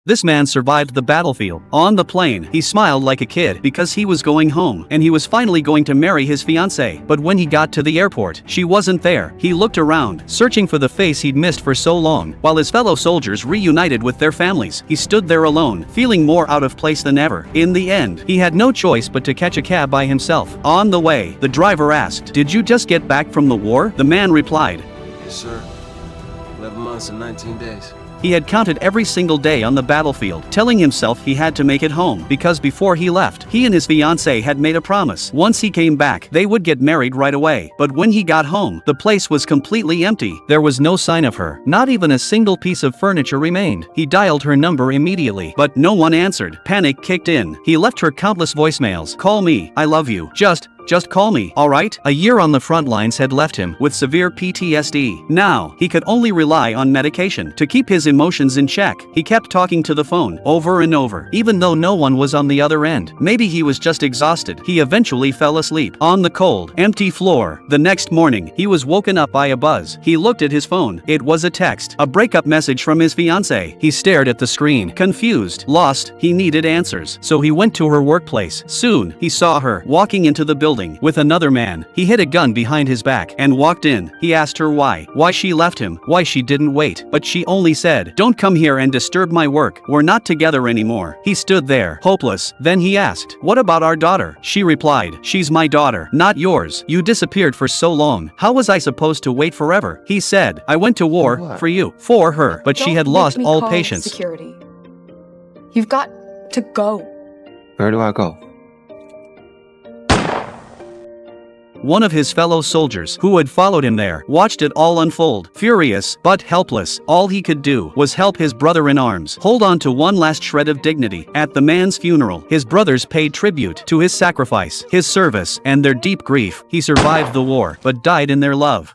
This man survived the battlefield. On the plane, he smiled like a kid because he was going home and he was finally going to marry his fiancée. But when he got to the airport, she wasn't there. He looked around, searching for the face he'd missed for so long. While his fellow soldiers reunited with their families, he stood there alone, feeling more out of place than ever. In the end, he had no choice but to catch a cab by himself. On the way, the driver asked, "Did you just get back from the war?" The man replied, "Yes, sir. 11 months and 19 days. He had counted every single day on the battlefield, telling himself he had to make it home, because before he left, he and his fiancée had made a promise. Once he came back, they would get married right away. But when he got home, the place was completely empty. There was no sign of her. Not even a single piece of furniture remained. He dialed her number immediately, but no one answered. Panic kicked in. He left her countless voicemails. "Call me. I love you. Just call me, alright?" A year on the front lines had left him with severe PTSD. Now, he could only rely on medication to keep his emotions in check. He kept talking to the phone over and over, even though no one was on the other end. Maybe he was just exhausted. He eventually fell asleep on the cold, empty floor. The next morning, he was woken up by a buzz. He looked at his phone. It was a text, a breakup message from his fiancée. He stared at the screen, confused, lost. He needed answers. So he went to her workplace. Soon, he saw her walking into the building with another man. He hid a gun behind his back and walked in. He asked her why she left him, why she didn't wait. But she only said, "Don't come here and disturb my work. We're not together anymore." He stood there, hopeless. Then he asked, "What about our daughter?" She replied, "She's my daughter, not yours. You disappeared for so long. How was I supposed to wait forever?" He said, "I went to war for you, for her." But she had lost all patience. Security. You've got to go. Where do I go? One of his fellow soldiers, who had followed him there, watched it all unfold. Furious, but helpless, all he could do was help his brother in arms hold on to one last shred of dignity. At the man's funeral, his brothers paid tribute to his sacrifice, his service, and their deep grief. He survived the war, but died in their love.